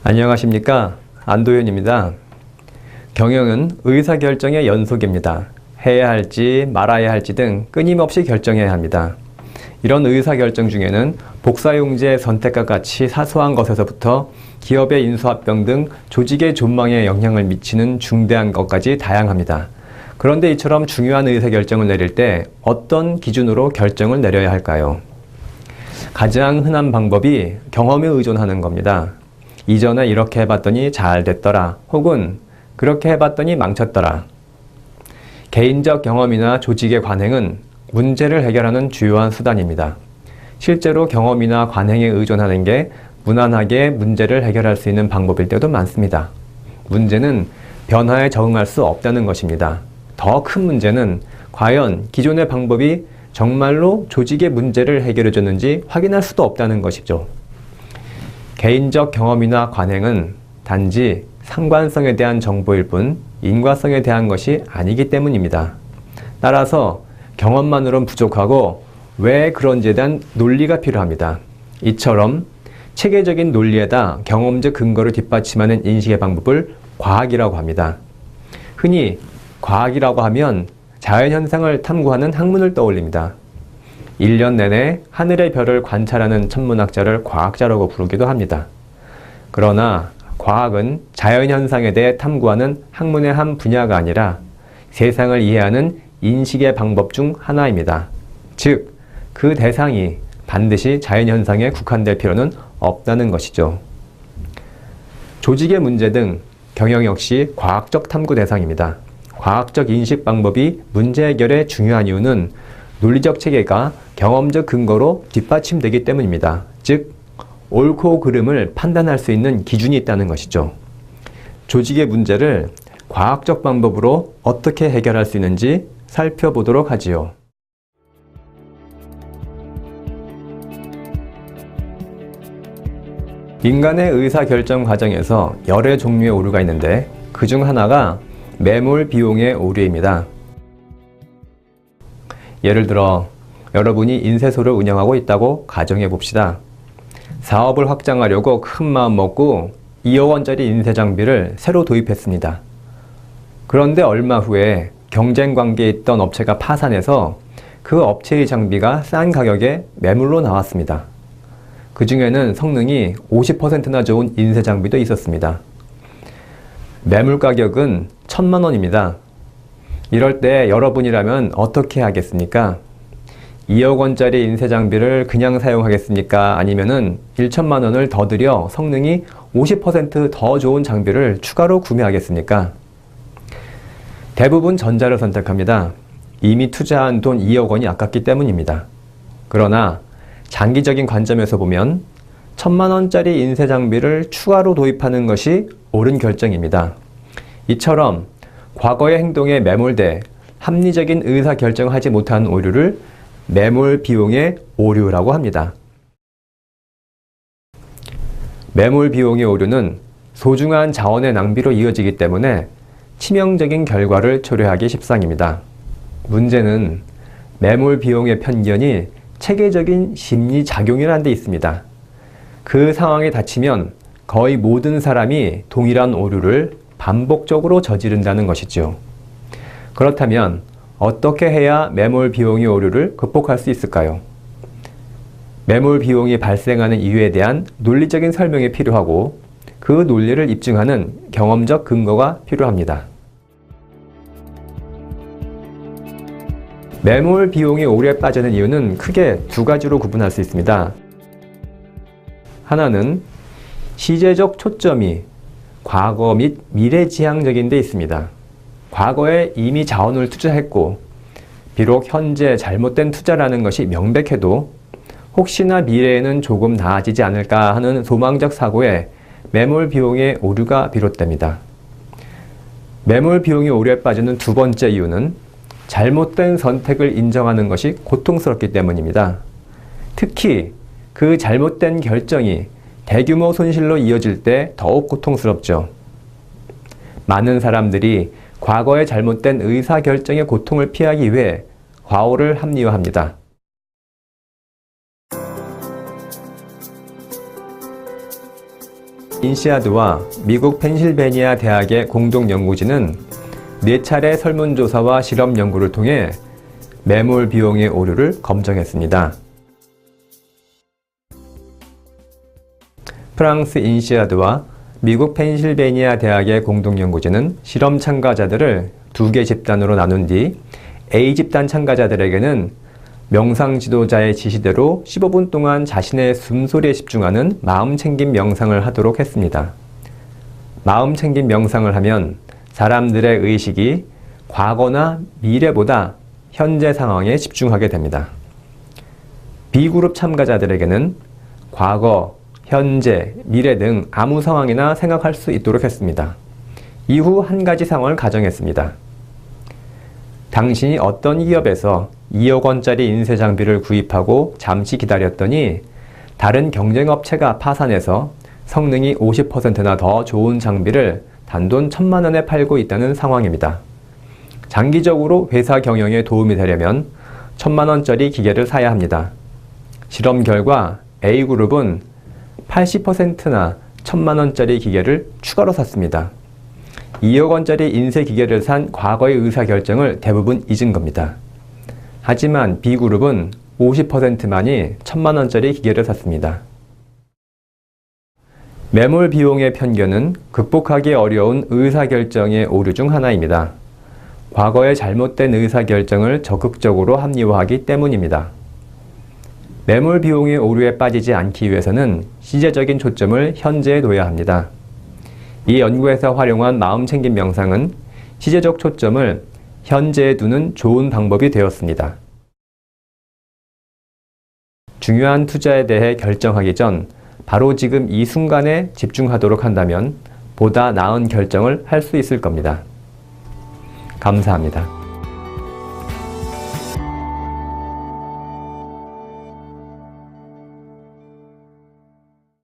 안녕하십니까, 안도현입니다. 경영은 의사결정의 연속입니다. 해야 할지 말아야 할지 등 끊임없이 결정해야 합니다. 이런 의사결정 중에는 복사용지의 선택과 같이 사소한 것에서부터 기업의 인수합병 등 조직의 존망에 영향을 미치는 중대한 것까지 다양합니다. 그런데 이처럼 중요한 의사결정을 내릴 때 어떤 기준으로 결정을 내려야 할까요? 가장 흔한 방법이 경험에 의존하는 겁니다. 이전에 이렇게 해봤더니 잘 됐더라, 혹은 그렇게 해봤더니 망쳤더라. 개인적 경험이나 조직의 관행은 문제를 해결하는 주요한 수단입니다. 실제로 경험이나 관행에 의존하는 게 무난하게 문제를 해결할 수 있는 방법일 때도 많습니다. 문제는 변화에 적응할 수 없다는 것입니다. 더 큰 문제는 과연 기존의 방법이 정말로 조직의 문제를 해결해줬는지 확인할 수도 없다는 것이죠. 개인적 경험이나 관행은 단지 상관성에 대한 정보일 뿐 인과성에 대한 것이 아니기 때문입니다. 따라서 경험만으로는 부족하고 왜 그런지에 대한 논리가 필요합니다. 이처럼 체계적인 논리에다 경험적 근거를 뒷받침하는 인식의 방법을 과학이라고 합니다. 흔히 과학이라고 하면 자연현상을 탐구하는 학문을 떠올립니다. 1년 내내 하늘의 별을 관찰하는 천문학자를 과학자라고 부르기도 합니다. 그러나 과학은 자연현상에 대해 탐구하는 학문의 한 분야가 아니라 세상을 이해하는 인식의 방법 중 하나입니다. 즉, 그 대상이 반드시 자연현상에 국한될 필요는 없다는 것이죠. 조직의 문제 등 경영 역시 과학적 탐구 대상입니다. 과학적 인식 방법이 문제 해결에 중요한 이유는 논리적 체계가 경험적 근거로 뒷받침되기 때문입니다. 즉, 옳고 그름을 판단할 수 있는 기준이 있다는 것이죠. 조직의 문제를 과학적 방법으로 어떻게 해결할 수 있는지 살펴보도록 하지요. 인간의 의사결정 과정에서 여러 종류의 오류가 있는데 그 중 하나가 매몰 비용의 오류입니다. 예를 들어 여러분이 인쇄소를 운영하고 있다고 가정해 봅시다. 사업을 확장하려고 큰 마음 먹고 2억 원짜리 인쇄 장비를 새로 도입했습니다. 그런데 얼마 후에 경쟁 관계에 있던 업체가 파산해서 그 업체의 장비가 싼 가격에 매물로 나왔습니다. 그 중에는 성능이 50%나 좋은 인쇄 장비도 있었습니다. 매물 가격은 1,000만 원입니다. 이럴 때 여러분이라면 어떻게 하겠습니까? 2억 원짜리 인쇄 장비를 그냥 사용하겠습니까? 아니면은 1,000만 원을 더 들여 성능이 50% 더 좋은 장비를 추가로 구매하겠습니까? 대부분 전자를 선택합니다. 이미 투자한 돈 2억 원이 아깝기 때문입니다. 그러나 장기적인 관점에서 보면 1,000만 원짜리 인쇄 장비를 추가로 도입하는 것이 옳은 결정입니다. 이처럼 과거의 행동에 매몰돼 합리적인 의사결정을 하지 못한 오류를 매몰 비용의 오류라고 합니다. 매몰 비용의 오류는 소중한 자원의 낭비로 이어지기 때문에 치명적인 결과를 초래하기 십상입니다. 문제는 매몰 비용의 편견이 체계적인 심리작용이라는 데 있습니다. 그 상황에 닥치면 거의 모든 사람이 동일한 오류를 반복적으로 저지른다는 것이죠. 그렇다면 어떻게 해야 매몰 비용의 오류를 극복할 수 있을까요? 매몰 비용이 발생하는 이유에 대한 논리적인 설명이 필요하고 그 논리를 입증하는 경험적 근거가 필요합니다. 매몰 비용의 오류에 빠지는 이유는 크게 두 가지로 구분할 수 있습니다. 하나는 시제적 초점이 과거 및 미래지향적인 데 있습니다. 과거에 이미 자원을 투자했고 비록 현재 잘못된 투자라는 것이 명백해도 혹시나 미래에는 조금 나아지지 않을까 하는 소망적 사고에 매몰 비용의 오류가 비롯됩니다. 매몰 비용의 오류에 빠지는 두 번째 이유는 잘못된 선택을 인정하는 것이 고통스럽기 때문입니다. 특히 그 잘못된 결정이 대규모 손실로 이어질 때 더욱 고통스럽죠. 많은 사람들이 과거의 잘못된 의사결정의 고통을 피하기 위해 과오를 합리화합니다. 인시아드와 미국 펜실베니아 대학의 공동 연구진은 4차례 설문조사와 실험 연구를 통해 매몰 비용의 오류를 검증했습니다. 프랑스 인시아드와 미국 펜실베니아 대학의 공동 연구진은 실험 참가자들을 2개 집단으로 나눈 뒤 A집단 참가자들에게는 명상 지도자의 지시대로 15분 동안 자신의 숨소리에 집중하는 마음챙김 명상을 하도록 했습니다. 마음챙김 명상을 하면 사람들의 의식이 과거나 미래보다 현재 상황에 집중하게 됩니다. B그룹 참가자들에게는 과거, 현재, 미래 등 아무 상황이나 생각할 수 있도록 했습니다. 이후 한 가지 상황을 가정했습니다. 당신이 어떤 기업에서 2억 원짜리 인쇄 장비를 구입하고 잠시 기다렸더니 다른 경쟁업체가 파산해서 성능이 50%나 더 좋은 장비를 단돈 1,000만 원에 팔고 있다는 상황입니다. 장기적으로 회사 경영에 도움이 되려면 1,000만 원짜리 기계를 사야 합니다. 실험 결과 A그룹은 80%나 1,000만 원짜리 기계를 추가로 샀습니다. 2억 원짜리 인쇄 기계를 산 과거의 의사결정을 대부분 잊은 겁니다. 하지만 B그룹은 50%만이 1,000만 원짜리 기계를 샀습니다. 매몰 비용의 편견은 극복하기 어려운 의사결정의 오류 중 하나입니다. 과거의 잘못된 의사결정을 적극적으로 합리화하기 때문입니다. 매몰 비용의 오류에 빠지지 않기 위해서는 시제적인 초점을 현재에 둬야 합니다. 이 연구에서 활용한 마음챙김 명상은 시제적 초점을 현재에 두는 좋은 방법이 되었습니다. 중요한 투자에 대해 결정하기 전 바로 지금 이 순간에 집중하도록 한다면 보다 나은 결정을 할 수 있을 겁니다. 감사합니다.